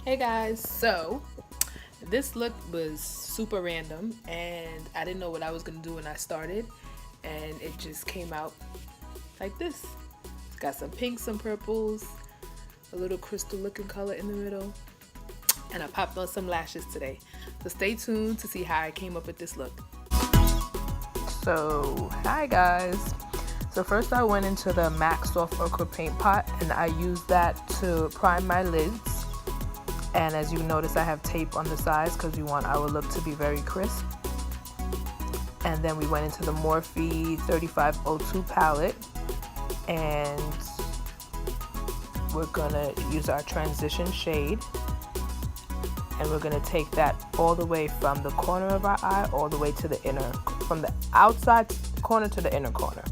Hey guys, so this look was super random and I didn't know what I was gonna do when I started, and it just came out like this. It's got some pinks, some purples, a little crystal looking color in the middle, and I popped on some lashes today. So stay tuned to see how I came up with this look. So hi guys. So first I went into the MAC Soft Ochre paint pot and I used that to prime my lids. And as you notice, I have tape on the sides because we want our look to be very crisp. And then we went into the Morphe 3502 palette, and we're gonna use our transition shade, and we're gonna take that all the way from the corner of our eye all the way to the inner, from the outside corner to the inner corner.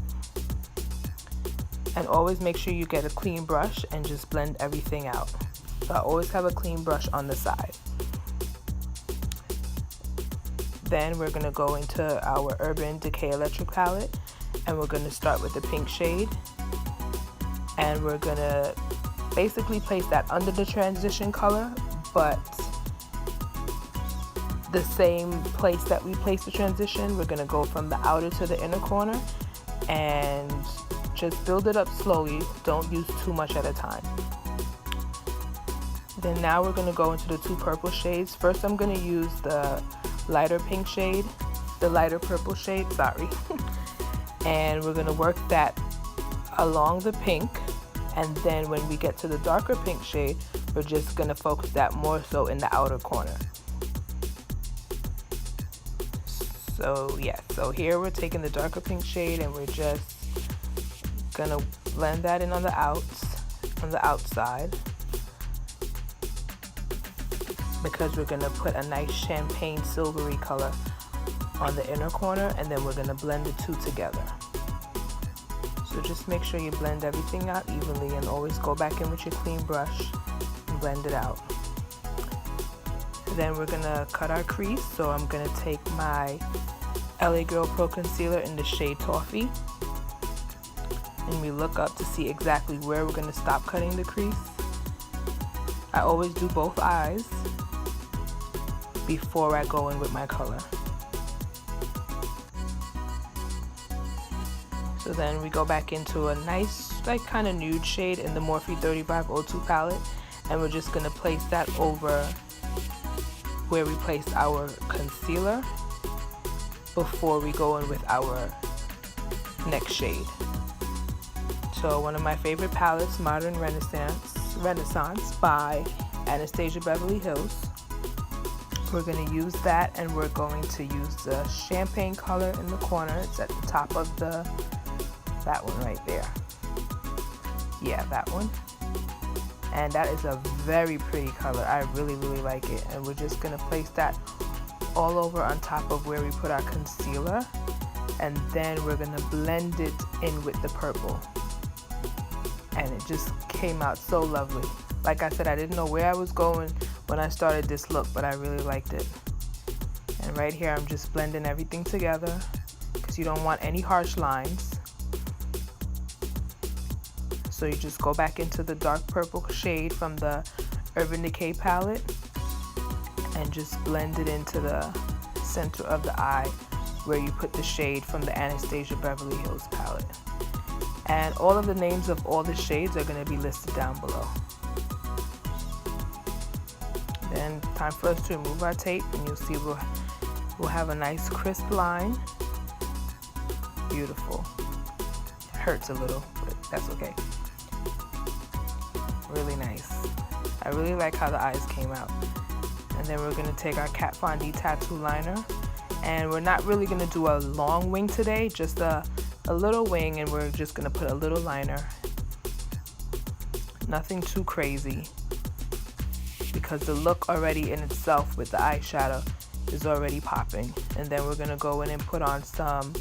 And always make sure you get a clean brush and just blend everything out. So I always have a clean brush on the side. Then we're going to go into our Urban Decay Electric palette, and we're going to start with the pink shade, and we're going to basically place that under the transition color, but the same place that we placed the transition, we're going to go from the outer to the inner corner and just build it up slowly. Don't use too much at a time. Then now we're going to go into the two purple shades. First I'm going to use the lighter pink shade, the lighter purple shade, sorry. And we're going to work that along the pink, and then when we get to the darker pink shade, we're just going to focus that more so in the outer corner. So yeah, so here we're taking the darker pink shade and we're just going to blend that in on the outside. Because we're going to put a nice champagne silvery color on the inner corner, and then we're going to blend the two together. So just make sure you blend everything out evenly and always go back in with your clean brush and blend it out. Then we're going to cut our crease, so I'm going to take my LA Girl Pro Concealer in the shade Toffee, and we look up to see exactly where we're going to stop cutting the crease. I always do both eyes before I go in with my color. So then we go back into a nice, like kind of nude shade in the Morphe 3502 palette, and we're just going to place that over where we placed our concealer before we go in with our next shade. So one of my favorite palettes, Modern Renaissance by Anastasia Beverly Hills. We're going to use that, and we're going to use the champagne color in the corner. It's at the top of that one right there. Yeah, that one. And that is a very pretty color. I really like it. And we're just going to place that all over on top of where we put our concealer, and then we're going to blend it in with the purple. And it just came out so lovely. Like I said, I didn't know where I was going when I started this look, but I really liked it. And right here I'm just blending everything together because you don't want any harsh lines. So you just go back into the dark purple shade from the Urban Decay palette and just blend it into the center of the eye where you put the shade from the Anastasia Beverly Hills palette. And all of the names of all the shades are going to be listed down below. Then time for us to remove our tape, and you'll see we'll have a nice crisp line. Beautiful. It hurts a little, but that's okay. Really nice. I really like how the eyes came out. And then we're going to take our Kat Von D tattoo liner, and we're not really going to do a long wing today, just a little wing, and we're just going to put a little liner. Nothing too crazy, because the look already in itself with the eyeshadow is already popping. And then we're going to go in and put on some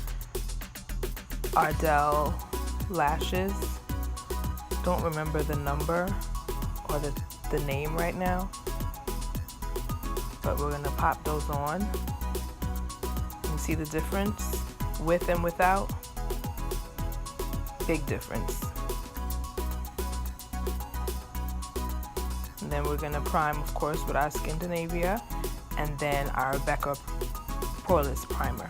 Ardell lashes. Don't remember the number or the name right now, but we're going to pop those on. You can see the difference with and without. Big difference. And then we're going to prime, of course, with our Skindinavia, and then our Becca poreless primer.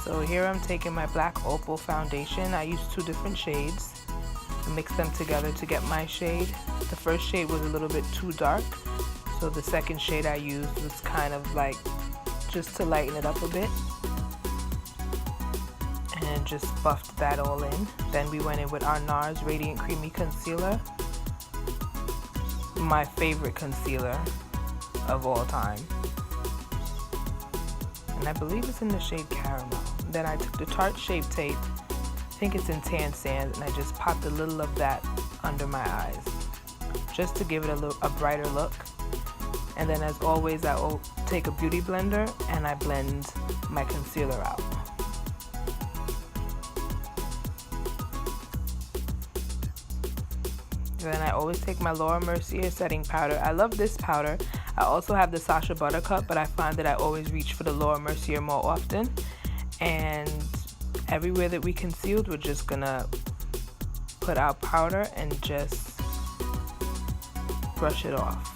So here I'm taking my black Opal foundation. I used 2 different shades. I mixed them together to get my shade. The first shade was a little bit too dark, so the second shade I used was kind of like just to lighten it up a bit, and just buffed that all in. Then we went in with our NARS Radiant Creamy Concealer, my favorite concealer of all time, and I believe it's in the shade Caramel. Then I took the Tarte Shape Tape, I think it's in Tan Sand, and I just popped a little of that under my eyes just to give it a brighter look. And then, as always, I will take a beauty blender and I blend my concealer out. Then I always take my Laura Mercier setting powder. I love this powder. I also have the Sacha Buttercup, but I find that I always reach for the Laura Mercier more often. And everywhere that we concealed, we're just gonna put our powder and just brush it off.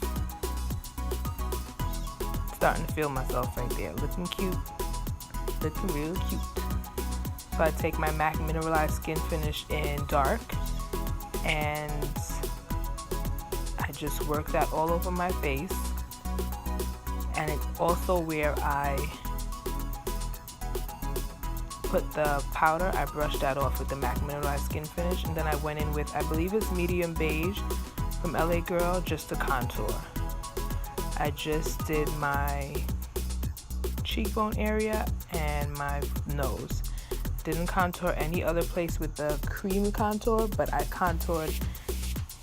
Starting to feel myself right there, looking cute, looking real cute. So I take my MAC Mineralized Skin Finish in dark, and I just work that all over my face. And it's also where I put the powder. I brushed that off with the MAC Mineralized Skin Finish, and then I went in with, I believe it's medium beige from LA Girl, just to contour. I just did my cheekbone area and my nose. Didn't contour any other place with the cream contour, but I contoured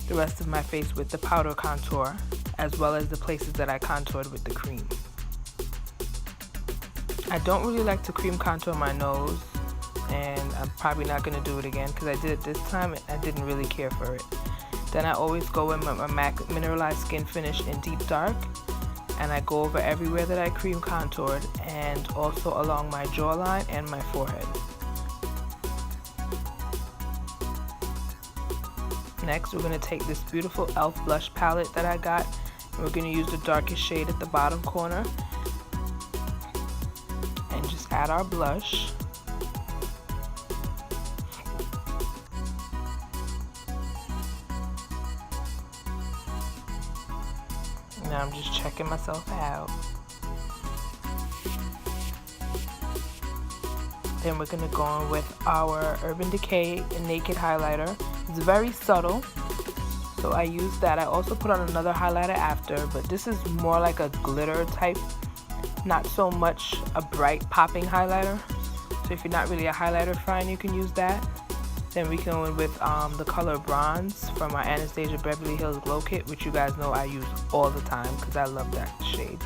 the rest of my face with the powder contour, as well as the places that I contoured with the cream. I don't really like to cream contour my nose, and I'm probably not going to do it again because I did it this time and I didn't really care for it. Then I always go in with my MAC Mineralized Skin Finish in deep dark, and I go over everywhere that I cream contoured, and also along my jawline and my forehead. Next, we're going to take this beautiful e.l.f. blush palette that I got, and we're going to use the darkest shade at the bottom corner and just add our blush. Now I'm just checking myself out. Then we're going to go in with our Urban Decay Naked Highlighter. It's very subtle, so I use that. I also put on another highlighter after, but this is more like a glitter type, not so much a bright popping highlighter. So if you're not really a highlighter fan, you can use that. Then we go in with the color Bronze from our Anastasia Beverly Hills Glow Kit, which you guys know I use all the time because I love that shade.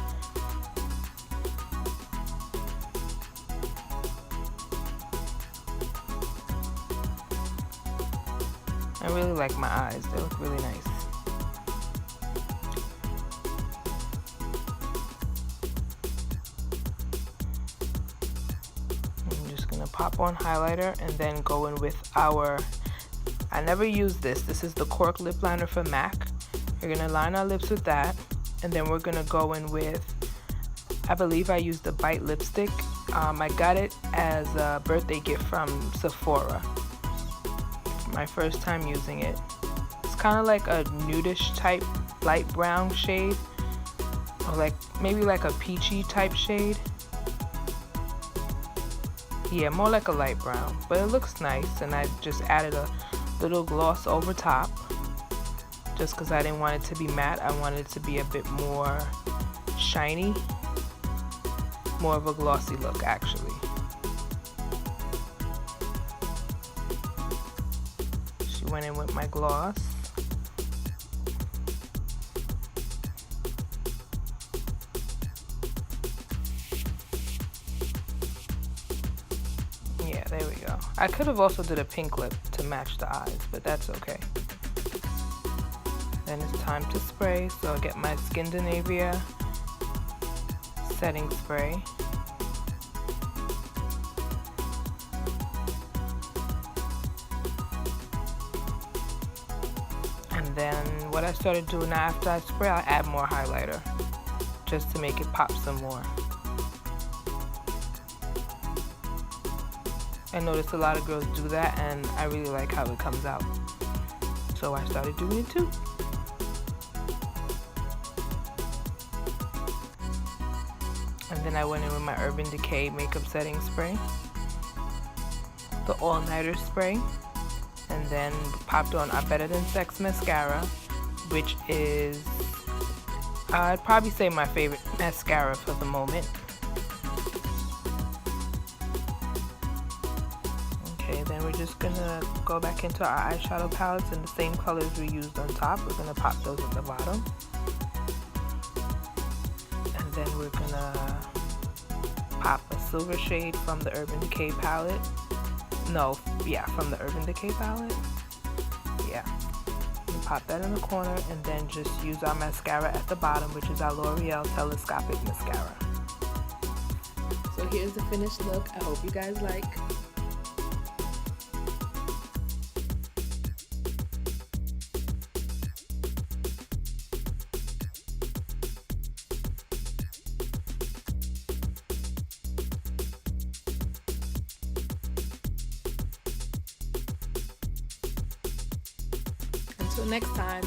I really like my eyes, they look really nice. I'm just gonna pop on highlighter and then go in with our, I never use this is the Cork lip liner from MAC. We're gonna line our lips with that, and then we're gonna go in with, I believe I used the Bite lipstick. I got it as a birthday gift from Sephora. My first time using it. It's kind of like a nudish type light brown shade, or like maybe like a peachy type shade. Yeah, more like a light brown, but it looks nice, and I just added a little gloss over top just because I didn't want it to be matte. I wanted it to be a bit more shiny, more of a glossy look actually. Went in with my gloss. Yeah, there we go. I could have also did a pink lip to match the eyes, but that's okay. Then it's time to spray, so I get my Skindinavia setting spray. And then what I started doing after I spray, I'll add more highlighter just to make it pop some more. I noticed a lot of girls do that and I really like how it comes out. So I started doing it too. And then I went in with my Urban Decay makeup setting spray, the All Nighter spray, and then popped on our Better Than Sex mascara, which is, I'd probably say my favorite mascara for the moment. Okay, then we're just gonna go back into our eyeshadow palettes in the same colors we used on top. We're gonna pop those at the bottom. And then we're gonna pop a silver shade from the Urban Decay palette. No, yeah, from the Urban Decay palette. Yeah. And pop that in the corner and then just use our mascara at the bottom, which is our Loreal Telescopic Mascara. So here's the finished look. I hope you guys like. Until next time.